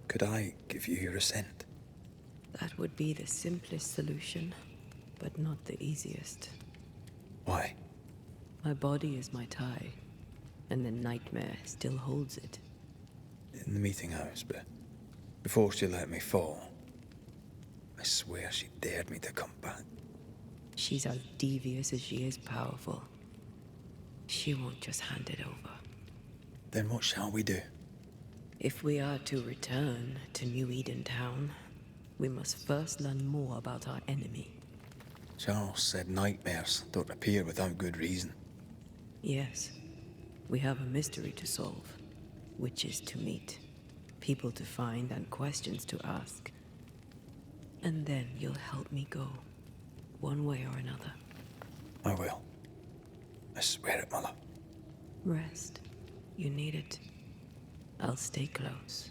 Could I give you your assent? That would be the simplest solution, but not the easiest. Why? My body is my tie, and the nightmare still holds it. In the meeting house, but before she let me fall, I swear she dared me to come back. She's as devious as she is powerful. She won't just hand it over. Then what shall we do? If we are to return to New Eden Town, we must first learn more about our enemy. Charles said nightmares don't appear without good reason. Yes, we have a mystery to solve, witches to meet, people to find, and questions to ask. And then you'll help me go, one way or another. I will. I swear it, Mother. Rest. You need it. I'll stay close.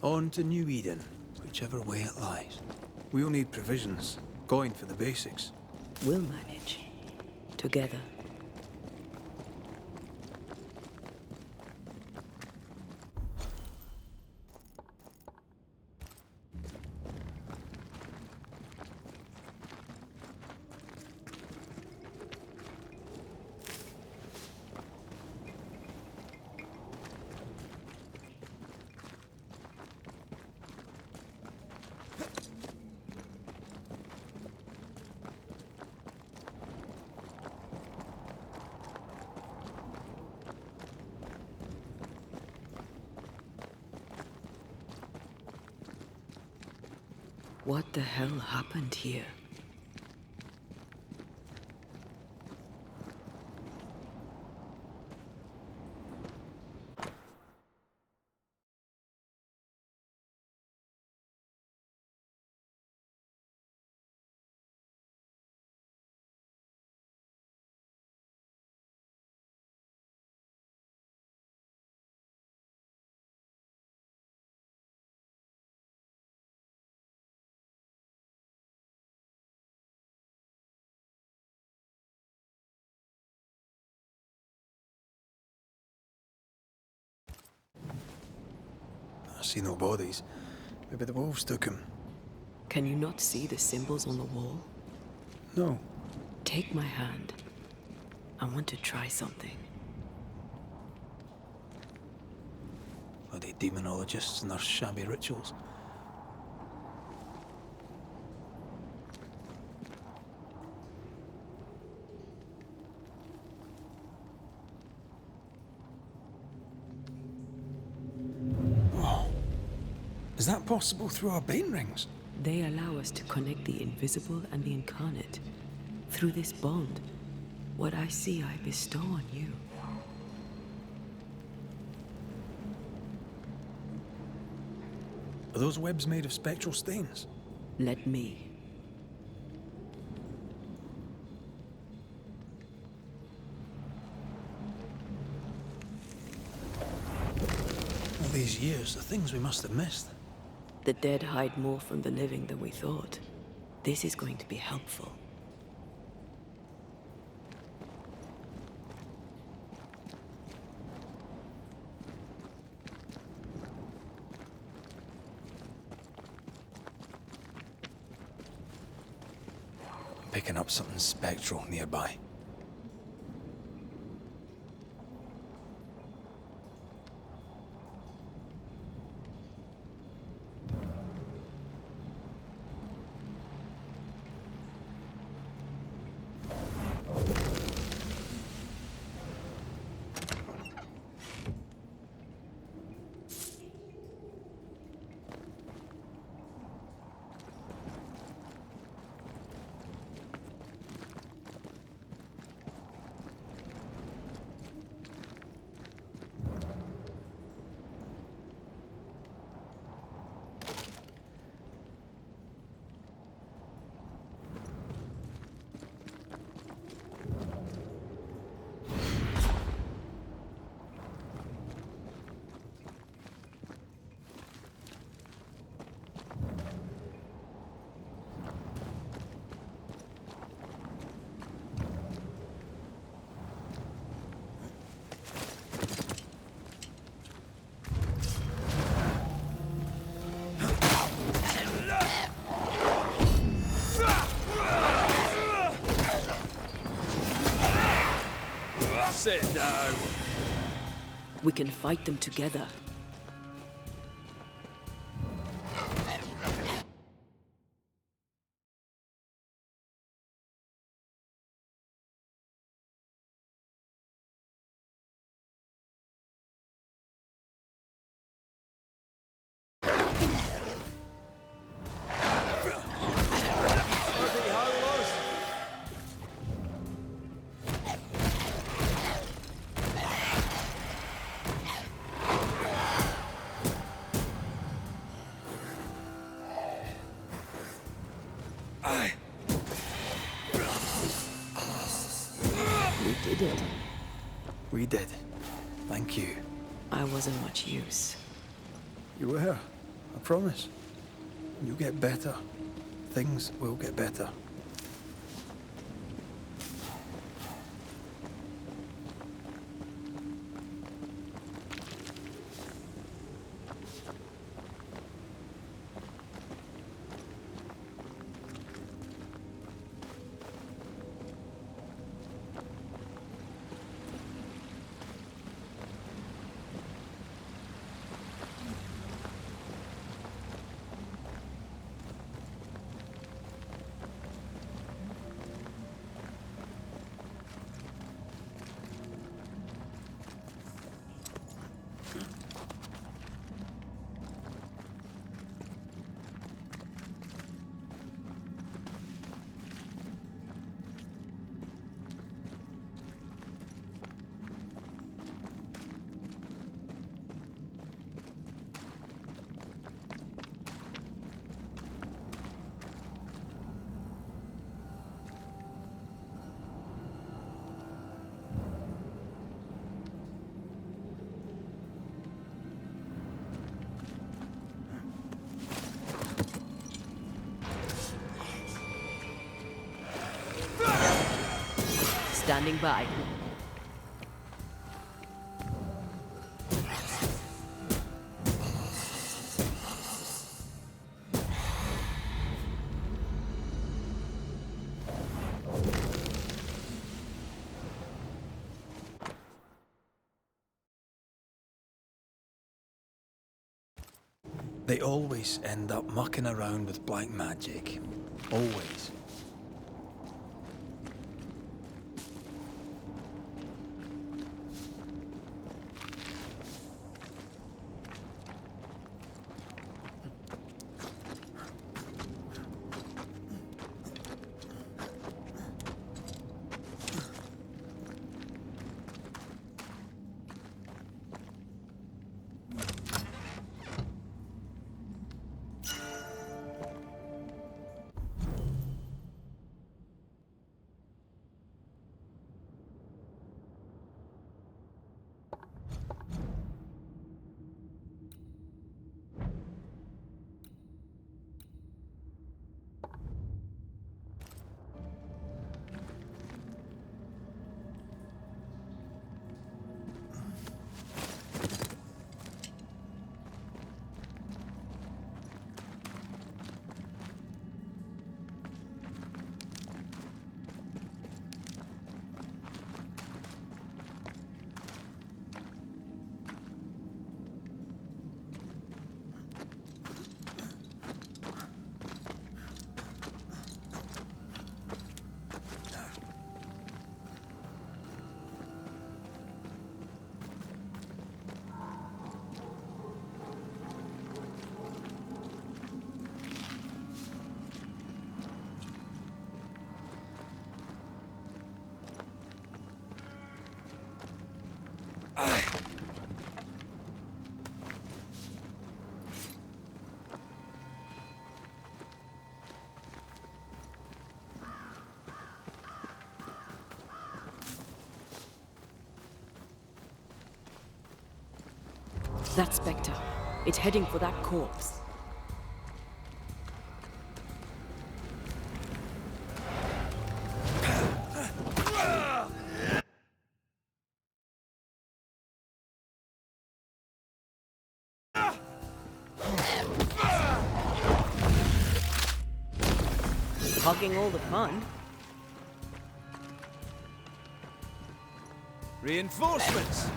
On to New Eden, whichever way it lies. We'll need provisions, coin for the basics. We'll manage. Together. What the hell happened here? I see no bodies. Maybe the wolves took him. Can you not see the symbols on the wall? No. Take my hand. I want to try something. Are they demonologists and their shabby rituals? Is that possible through our bane rings? They allow us to connect the invisible and the incarnate. Through this bond, what I see I bestow on you. Are those webs made of spectral stains? Let me. All these years, the things we must have missed. The dead hide more from the living than we thought. This is going to be helpful. I'm picking up something spectral nearby. Sit down. We can fight them together. We did it. We did. Thank you. I wasn't much use. You were. I promise. You'll get better. Things will get better. Standing by. They always end up mucking around with black magic. Always. That Spectre. It's heading for that corpse. Hogging all the fun. Reinforcements!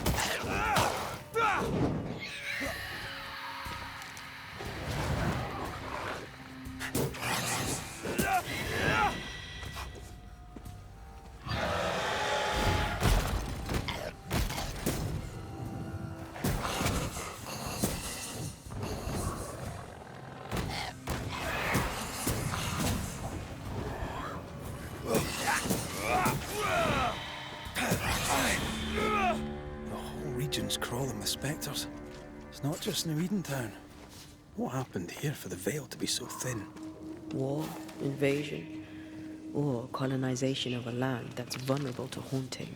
Crawling with spectres. It's not just New Edentown. What happened here for the veil to be so thin? War, invasion, or colonization of a land that's vulnerable to haunting.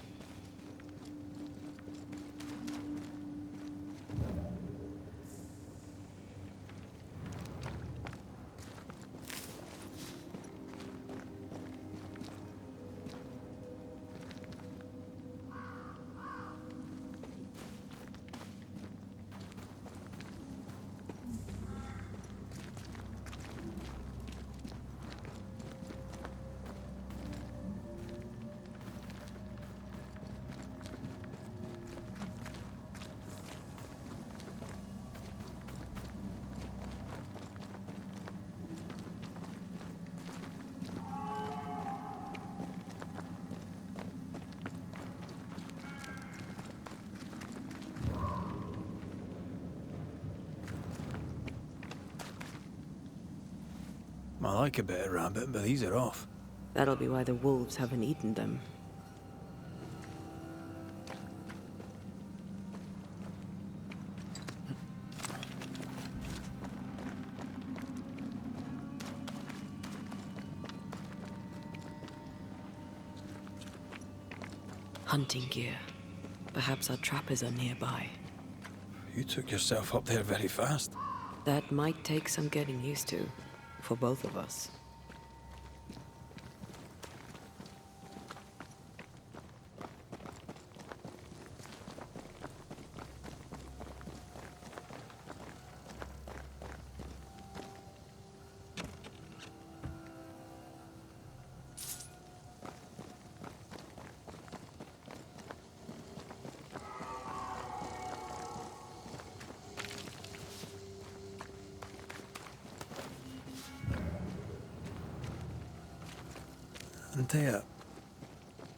I like a bit of rabbit, but these are off. That'll be why the wolves haven't eaten them. Hunting gear. Perhaps our trappers are nearby. You took yourself up there very fast. That might take some getting used to, for both of us. Antea,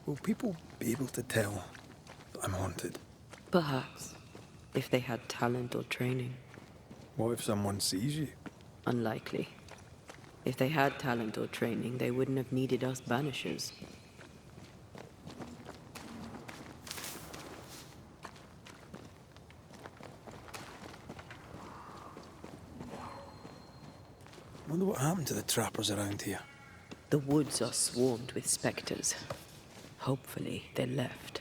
will people be able to tell that I'm haunted? Perhaps, if they had talent or training. What if someone sees you? Unlikely. If they had talent or training, they wouldn't have needed us Banishers. Wonder what happened to the trappers around here. The woods are swarmed with specters. Hopefully, they left.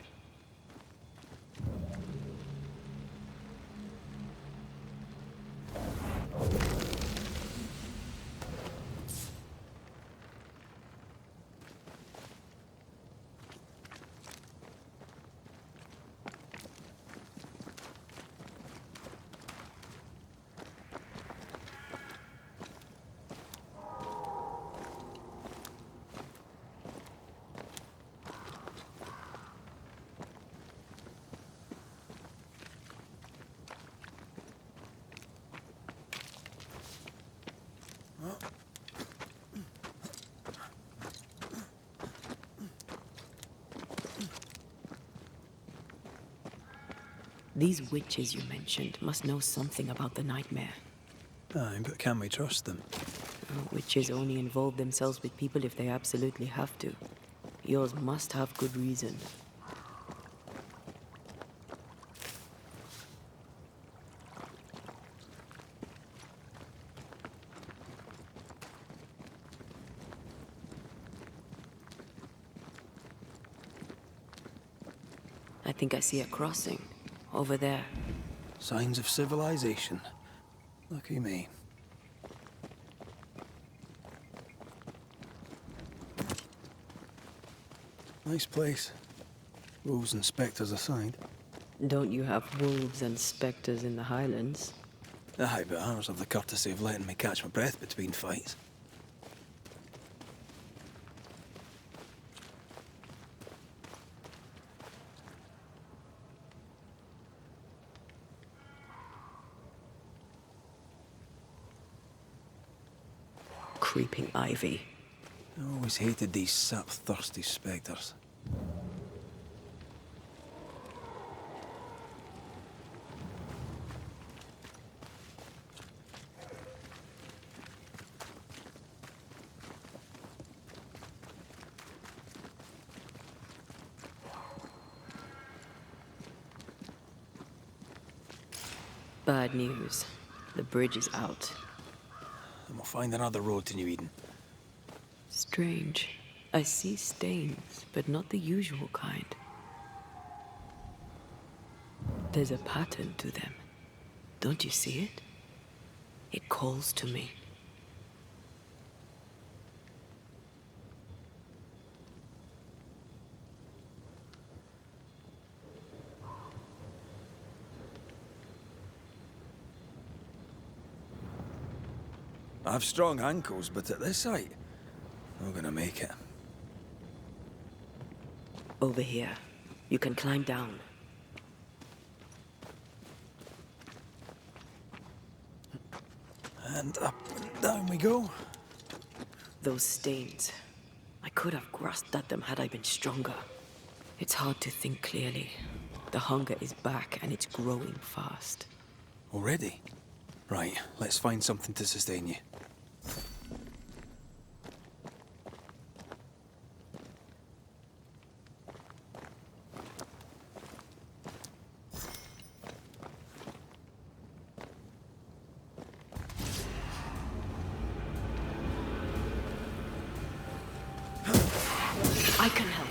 These witches you mentioned must know something about the nightmare. Aye, but can we trust them? Witches only involve themselves with people if they absolutely have to. Yours must have good reason. I think I see a crossing. Over there. Signs of civilization. Lucky me. Nice place. Wolves and spectres aside. Don't you have wolves and spectres in the Highlands? Aye, but ours have the courtesy of letting me catch my breath between fights. Creeping ivy. I always hated these sap-thirsty spectres. Bad news. The bridge is out. And we'll find another road to New Eden. Strange. I see stains, but not the usual kind. There's a pattern to them. Don't you see it? It calls to me. I have strong ankles, but at this height, I'm gonna make it. Over here. You can climb down. And up and down we go. Those stains. I could have grasped at them had I been stronger. It's hard to think clearly. The hunger is back and it's growing fast. Already? Right, let's find something to sustain you. I can help.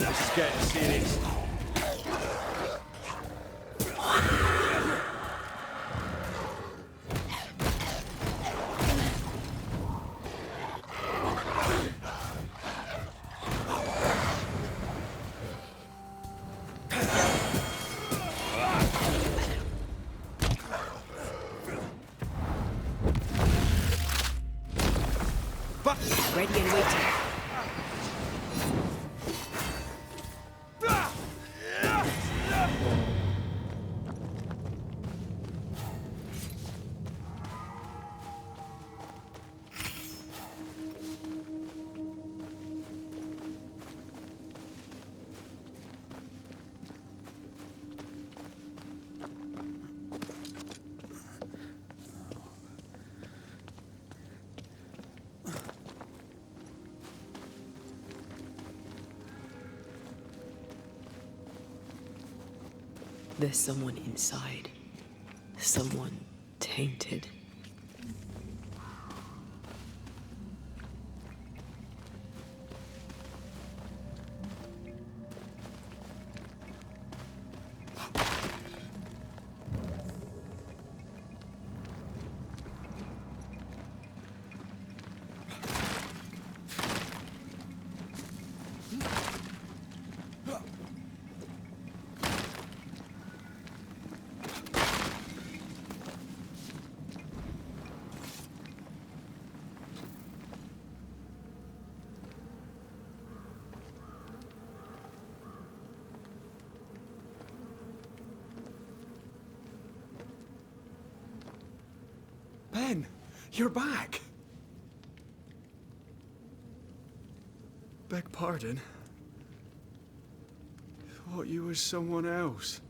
This is getting serious. Ready and waiting. There's someone inside. Someone tainted. Ben, you're back. Beg pardon. Thought you was someone else.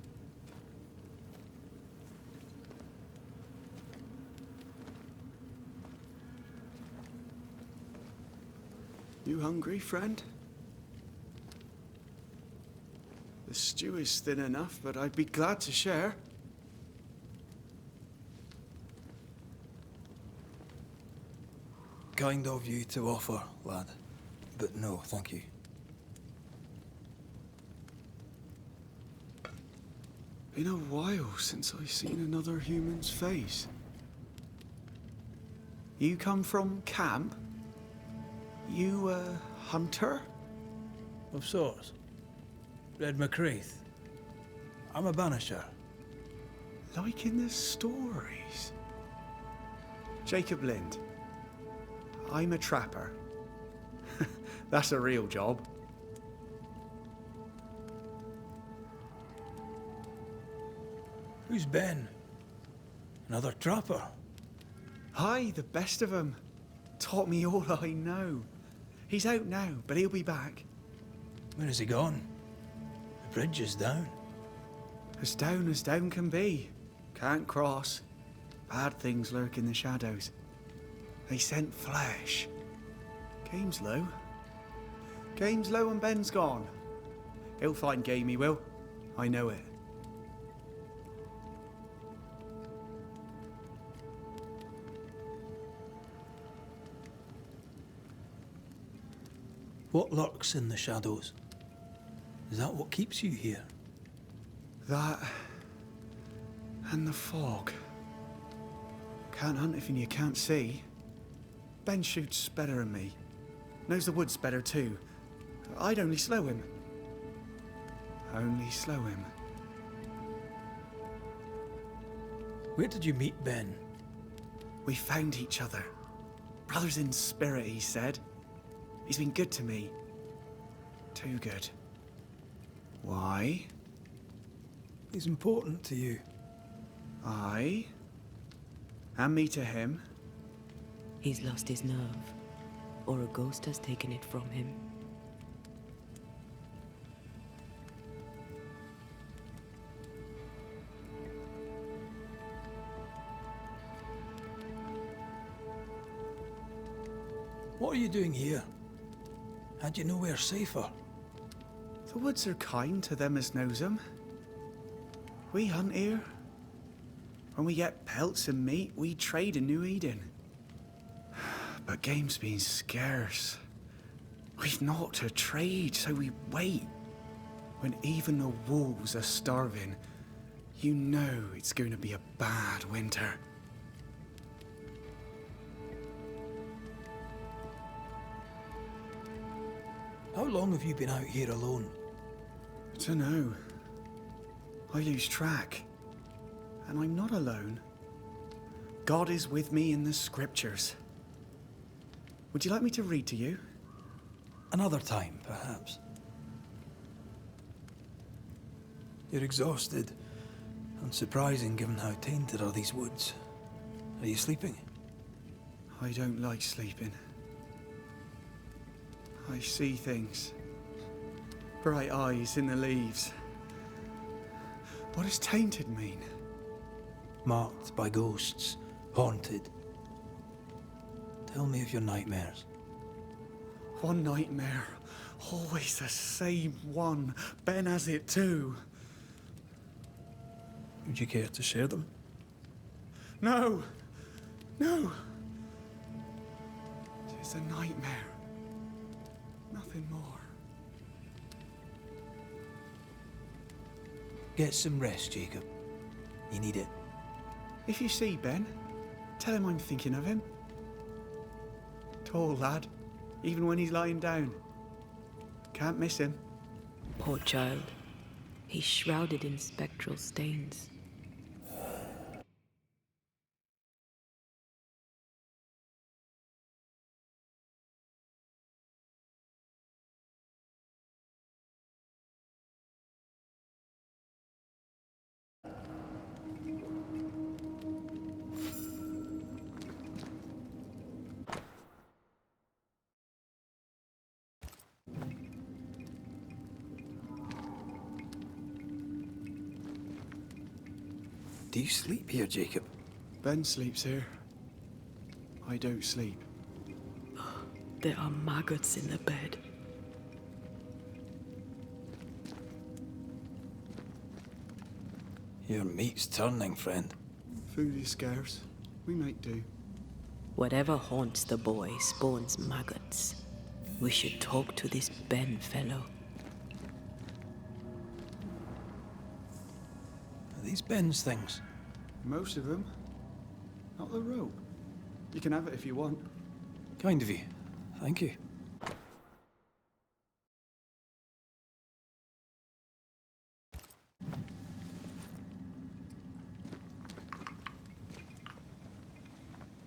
You hungry, friend? The stew is thin enough, but I'd be glad to share. Kind of you to offer, lad. But no, thank you. Been a while since I've seen another human's face. You come from camp? You a hunter? Of sorts. Red McCreath. I'm a Banisher. Like in the stories. Jacob Lind. I'm a trapper. That's a real job. Who's Ben? Another trapper? Aye, the best of 'em. Taught me all I know. He's out now, but he'll be back. Where has he gone? The bridge is down. As down can be. Can't cross. Bad things lurk in the shadows. They scent flesh. Game's low. Game's low and Ben's gone. He'll find game, he will. I know it. What lurks in the shadows? Is that what keeps you here? That and the fog. Can't hunt if you can't see. Ben shoots better than me. Knows the woods better too. I'd only slow him. Only slow him. Where did you meet Ben? We found each other. Brothers in spirit, he said. He's been good to me. Too good. Why? He's important to you. I? And me to him? He's lost his nerve, or a ghost has taken it from him. What are you doing here? Had you nowhere safer? The woods are kind to them as knows 'em. We hunt here, When we get pelts and meat, we trade in New Eden. But game's been scarce. We've naught to trade, so we wait. When even the wolves are starving, you know it's going to be a bad winter. How long have you been out here alone? I dunno. I lose track. And I'm not alone. God is with me in the scriptures. Would you like me to read to you? Another time, perhaps. You're exhausted. Unsurprising given how tainted are these woods. Are you sleeping? I don't like sleeping. I see things. Bright eyes in the leaves. What does tainted mean? Marked by ghosts. Haunted. Tell me of your nightmares. One nightmare. Always the same one. Ben has it too. Would you care to share them? No! No! It's a nightmare. Nothing more. Get some rest, Jacob. You need it. If you see Ben, tell him I'm thinking of him. Tall lad, even when he's lying down. Can't miss him. Poor child. He's shrouded in spectral stains. Do you sleep here, Jacob? Ben sleeps here. I don't sleep. There are maggots in the bed. Your meat's turning, friend. Food is scarce. We might do. Whatever haunts the boy spawns maggots. We should talk to this Ben fellow. Are these Ben's things? Most of them. Not the rope. You can have it if you want. Kind of you. Thank you.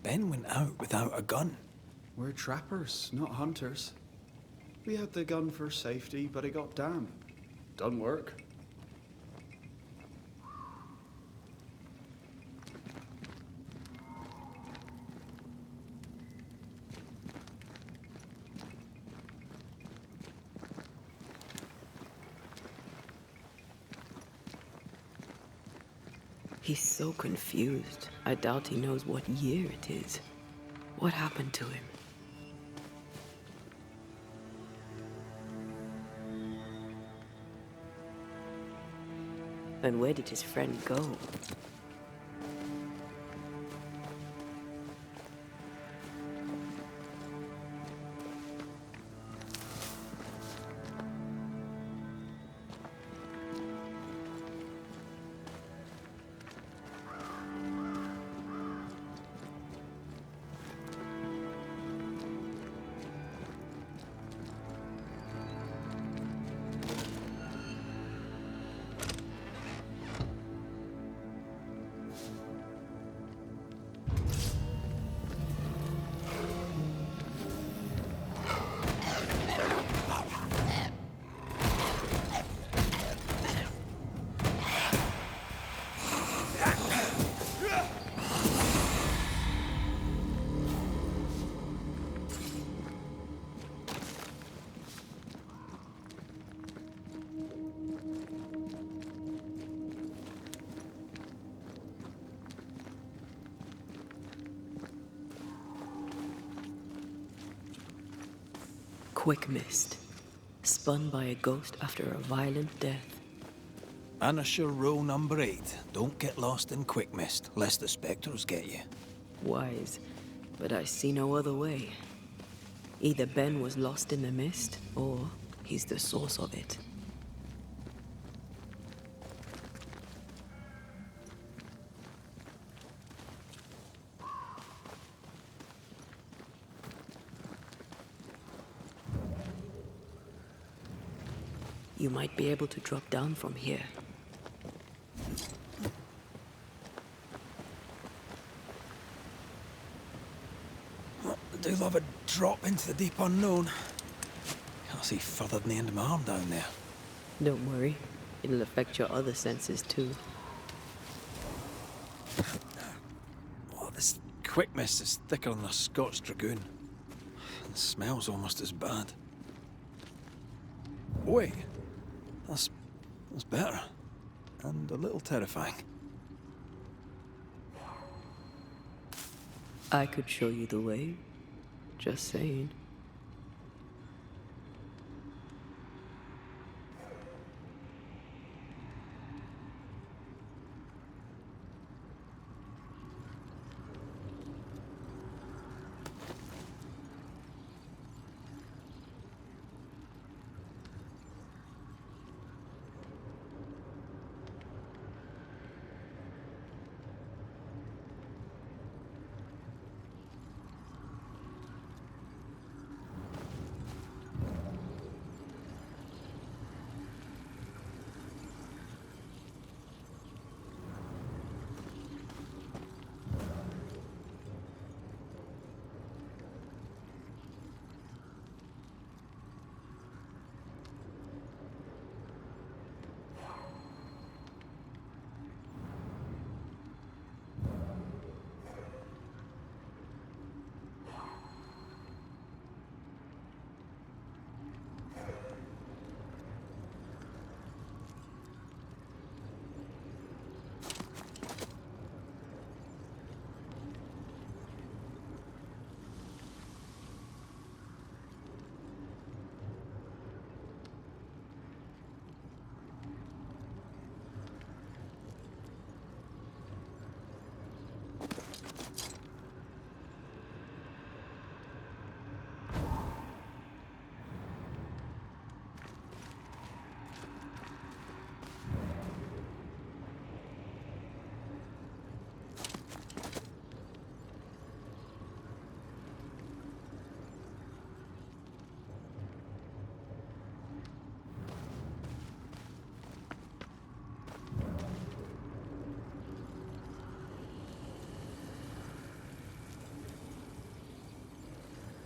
Ben went out without a gun. We're trappers, not hunters. We had the gun for safety, but it got damp. Doesn't work. He's so confused. I doubt he knows what year it is. What happened to him? And where did his friend go? Quick mist, spun by a ghost after a violent death. Banisher rule number 8. Don't get lost in quick mist, lest the spectres get you. Wise, but I see no other way. Either Ben was lost in the mist, or he's the source of it. You might be able to drop down from here. I do love a drop into the deep unknown. Can't see further than the end of my arm down there. Don't worry, it'll affect your other senses too. Oh, this quick mist is thicker than a Scots dragoon. It smells almost as bad. Wait, that's better. And a little terrifying. I could show you the way. Just saying.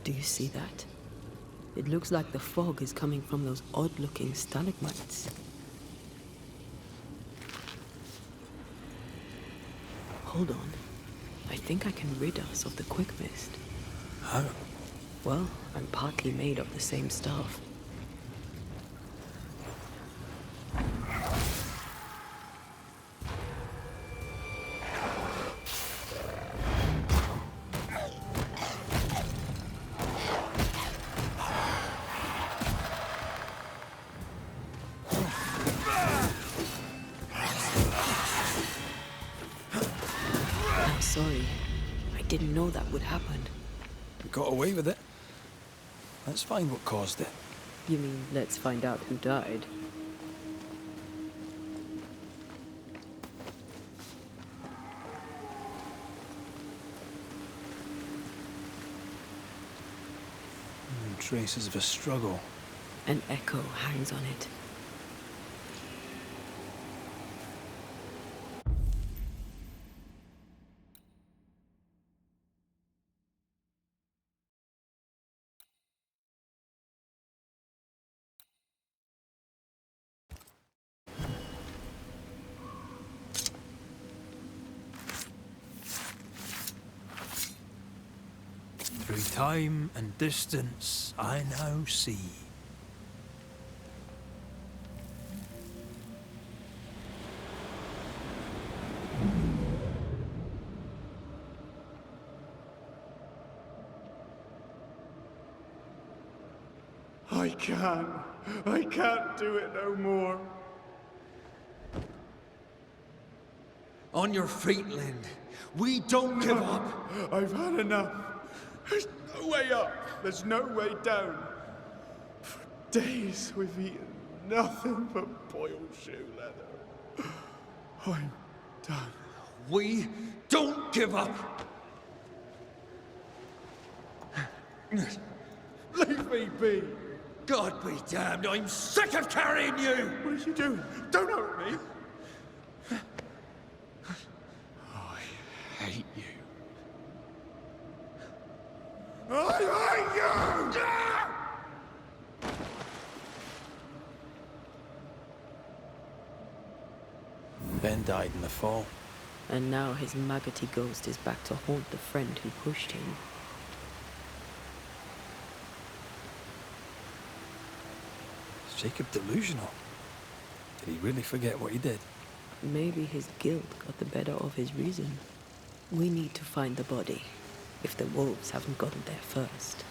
Do you see that? It looks like the fog is coming from those odd-looking stalagmites. Hold on. I think I can rid us of the quick mist. How? Well, I'm partly made of the same stuff. Sorry. I didn't know that would happen. We got away with it. Let's find what caused it. You mean, let's find out who died? Traces of a struggle. An echo hangs on it. Through time and distance, I now see. I can't do it no more. On your feet, Lind. We don't give up. I've had enough. There's no way up. There's no way down. For days we've eaten nothing but boiled shoe leather. I'm done. We don't give up. Leave me be. God be damned, I'm sick of carrying you! What are you doing? Don't hurt me. I hate you. I hate you! Ben died in the fall. And now his maggoty ghost is back to haunt the friend who pushed him. Is Jacob delusional? Did he really forget what he did? Maybe his guilt got the better of his reason. We need to find the body, if the wolves haven't gotten there first.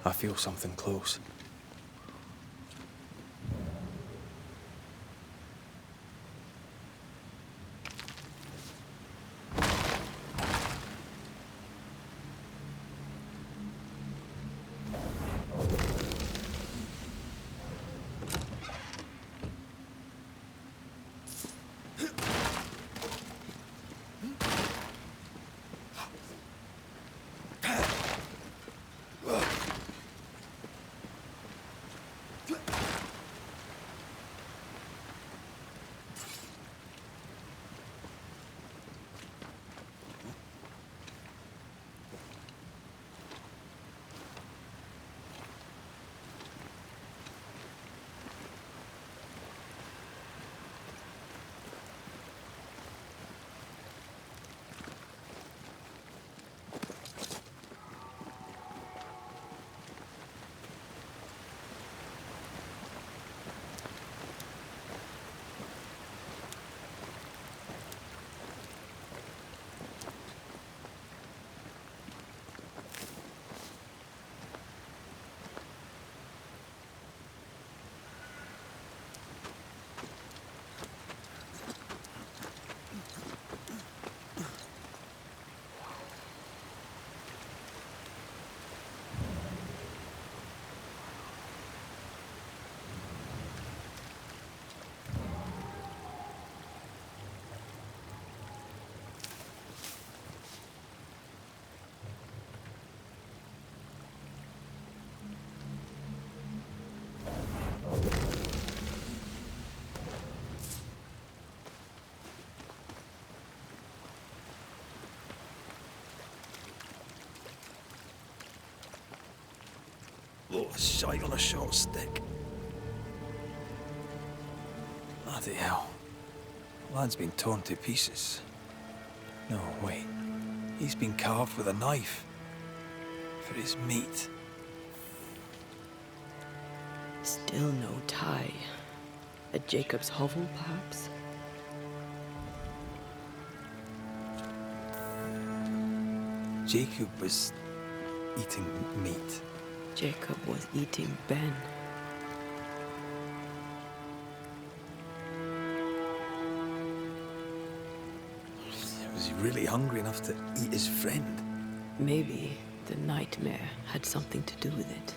I feel something close. Oh, shite on a short stick. Bloody hell. Lad's been torn to pieces. No, wait. He's been carved with a knife. For his meat. Still no tie. At Jacob's hovel, perhaps? Jacob was eating meat. Jacob was eating Ben. really hungry enough to eat his friend. Maybe the nightmare had something to do with it.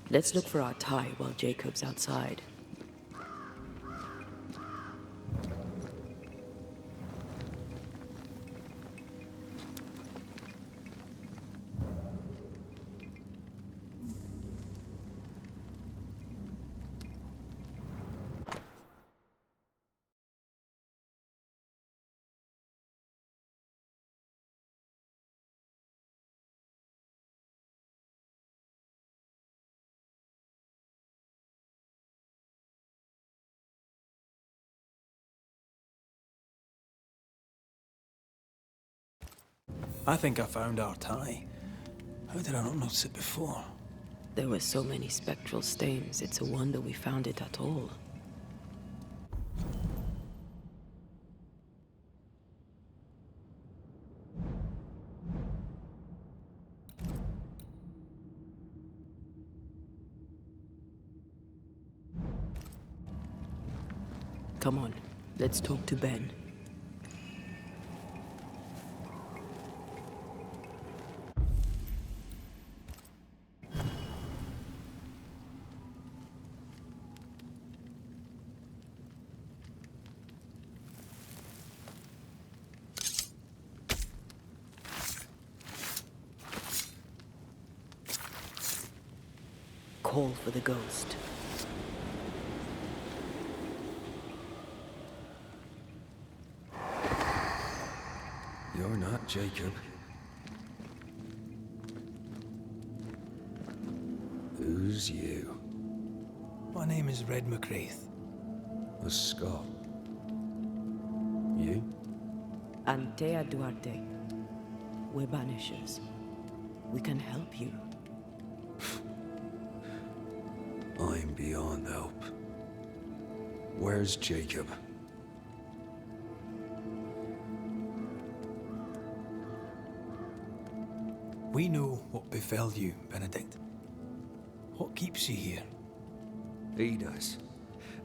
Let's look for our tie while Jacob's outside. I think I found our tie. How did I not notice it before? There were so many spectral stains, it's a wonder we found it at all. Come on, let's talk to Ben. Call for the ghost. You're not Jacob. Who's you? My name is Red McCraith. A Scot. You? Antea Duarte. We're Banishers. We can help you. I'm beyond help. Where's Jacob? We know what befell you, Benedict. What keeps you here? He does.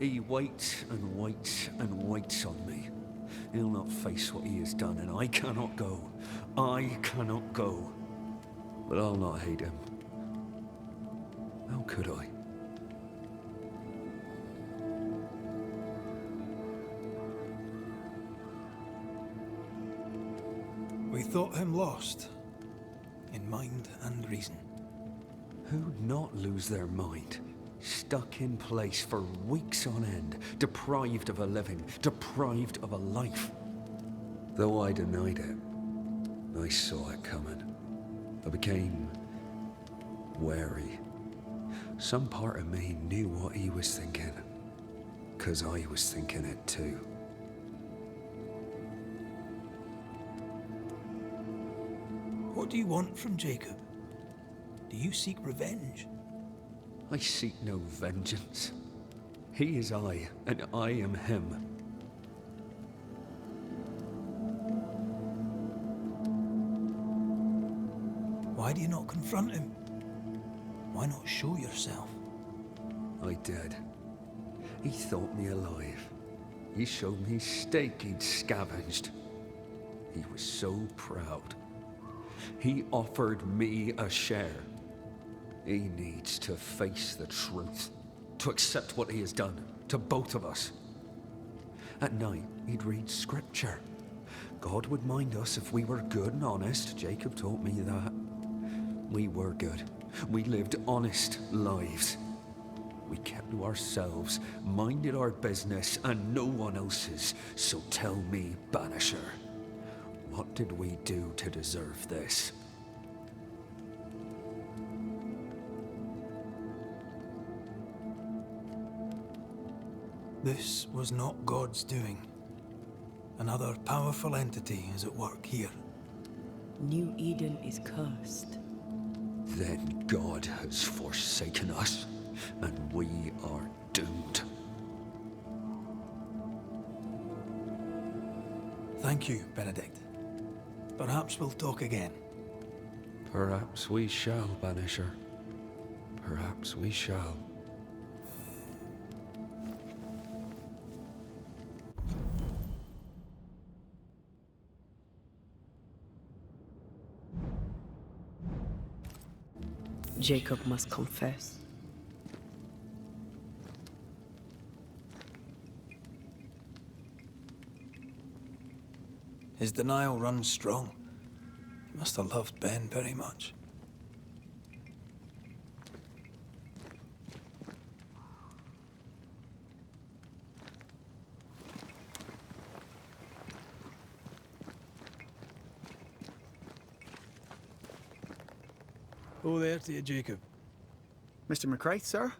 He waits and waits and waits on me. He'll not face what he has done, and I cannot go. I cannot go. But I'll not hate him. How could I? We thought him lost, in mind and reason. Who'd not lose their mind? Stuck in place for weeks on end, deprived of a living, deprived of a life. Though I denied it, I saw it coming. I became wary. Some part of me knew what he was thinking, 'cause I was thinking it too. What do you want from Jacob? Do you seek revenge? I seek no vengeance. He is I, and I am him. Why do you not confront him? Why not show yourself? I did. He thought me alive. He showed me steak he'd scavenged. He was so proud. He offered me a share. He needs to face the truth, to accept what he has done to both of us. At night, he'd read scripture. God would mind us if we were good and honest. Jacob taught me that. We were good. We lived honest lives. We kept to ourselves, minded our business and no one else's. So tell me, Banisher, what did we do to deserve this? This was not God's doing. Another powerful entity is at work here. New Eden is cursed. Then God has forsaken us, and we are doomed. Thank you, Benedict. Perhaps we'll talk again. Perhaps we shall, Banisher. Perhaps we shall. Jacob must confess. His denial runs strong. He must have loved Ben very much. Oh, there to you, Jacob. Mr. McCraith, sir?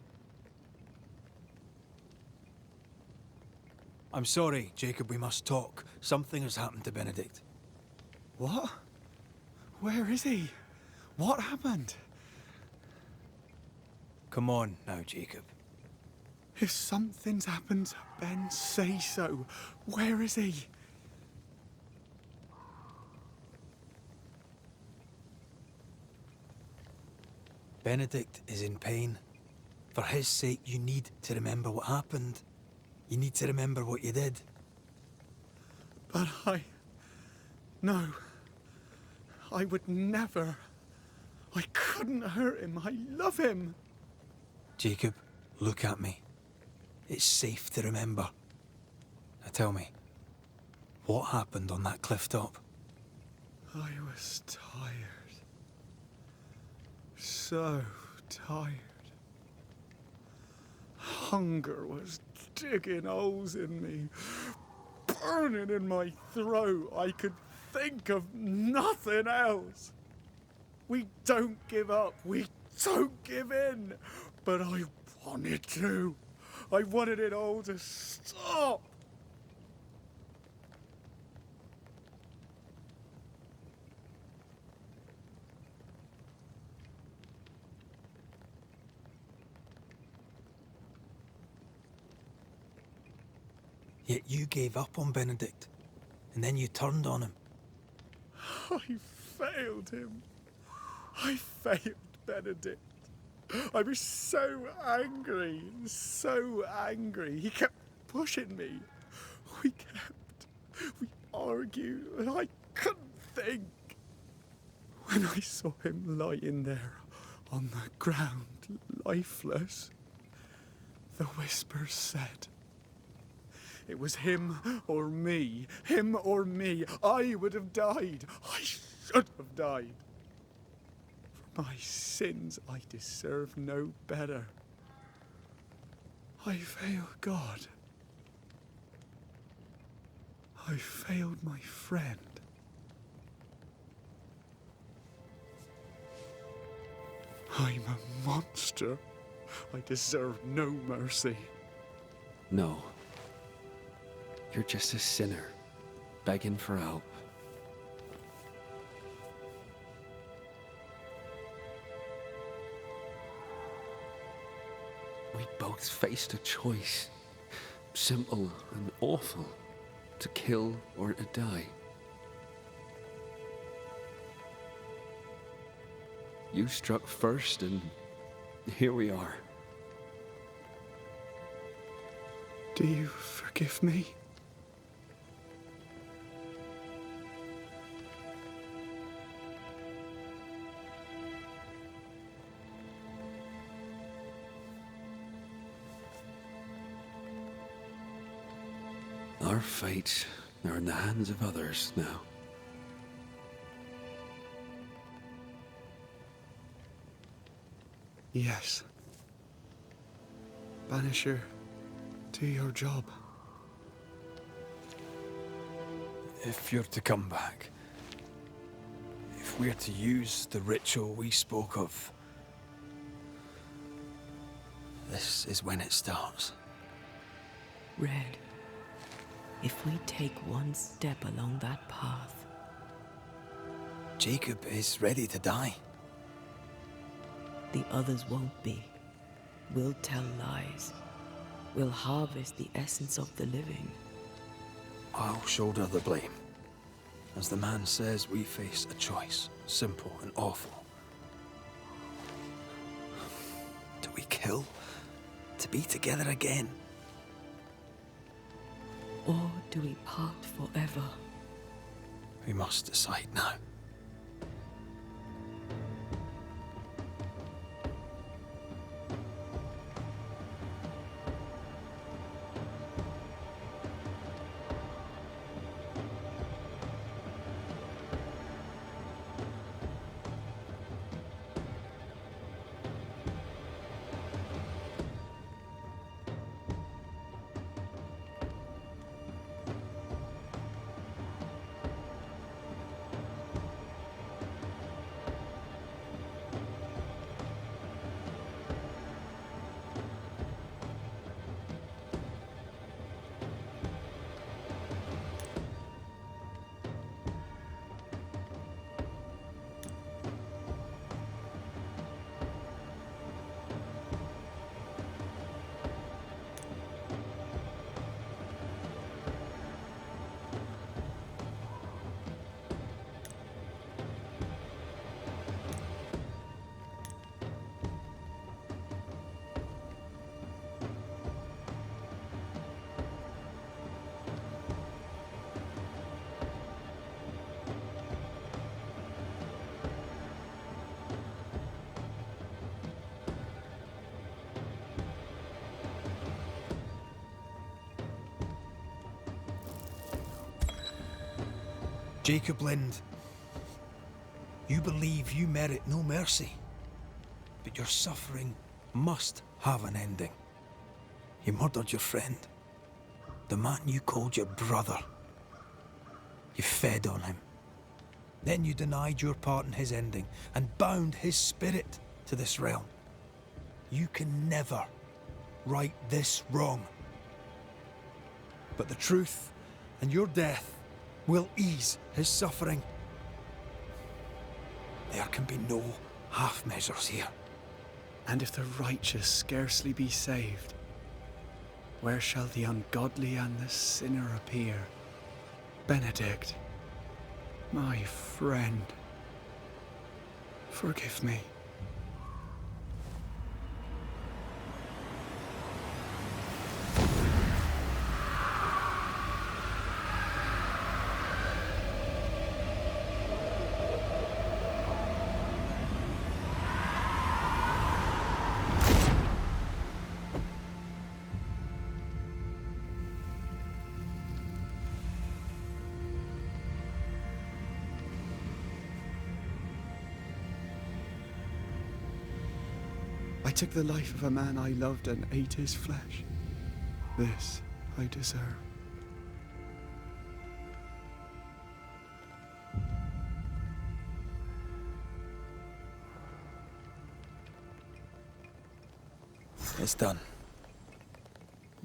I'm sorry, Jacob, we must talk. Something has happened to Benedict. What? Where is he? What happened? Come on now, Jacob. If something's happened to Ben, say so. Where is he? Benedict is in pain. For his sake, you need to remember what happened. You need to remember what you did. But No. I would never. I couldn't hurt him. I love him. Jacob, look at me. It's safe to remember. Now tell me, what happened on that cliff top? I was tired. So tired. Hunger was digging holes in me, burning in my throat. I could think of nothing else. We don't give up. We don't give in. But I wanted to. I wanted it all to stop. Yet you gave up on Benedict, and then you turned on him. I failed him. I failed Benedict. I was so angry, so angry. He kept pushing me. We argued, and I couldn't think. When I saw him lying there on the ground, lifeless, the whispers said, it was him or me. Him or me. I would have died. I should have died. For my sins, I deserve no better. I failed God. I failed my friend. I'm a monster. I deserve no mercy. No. You're just a sinner, begging for help. We both faced a choice, simple and awful, to kill or to die. You struck first, and here we are. Do you forgive me? Our fates are in the hands of others now. Yes. Banisher, do your job. If you're to come back, if we're to use the ritual we spoke of, this is when it starts. Red, if we take one step along that path, Jacob is ready to die. the others won't be. We'll tell lies. We'll harvest the essence of the living. I'll shoulder the blame. As the man says, we face a choice, simple and awful. Do we kill to be together again? Or do we part forever? We must decide now. Jacob Lind, you believe you merit no mercy, but your suffering must have an ending. You murdered your friend, the man you called your brother. You fed on him. Then you denied your part in his ending and bound his spirit to this realm. you can never right this wrong. But the truth and your death will ease his suffering. There can be no half measures here. And if the righteous scarcely be saved, where shall the ungodly and the sinner appear? Benedict, my friend, forgive me. I took the life of a man I loved and ate his flesh. This I deserve. It's done.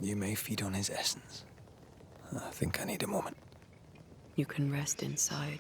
You may feed on his essence. I think I need a moment. You can rest inside.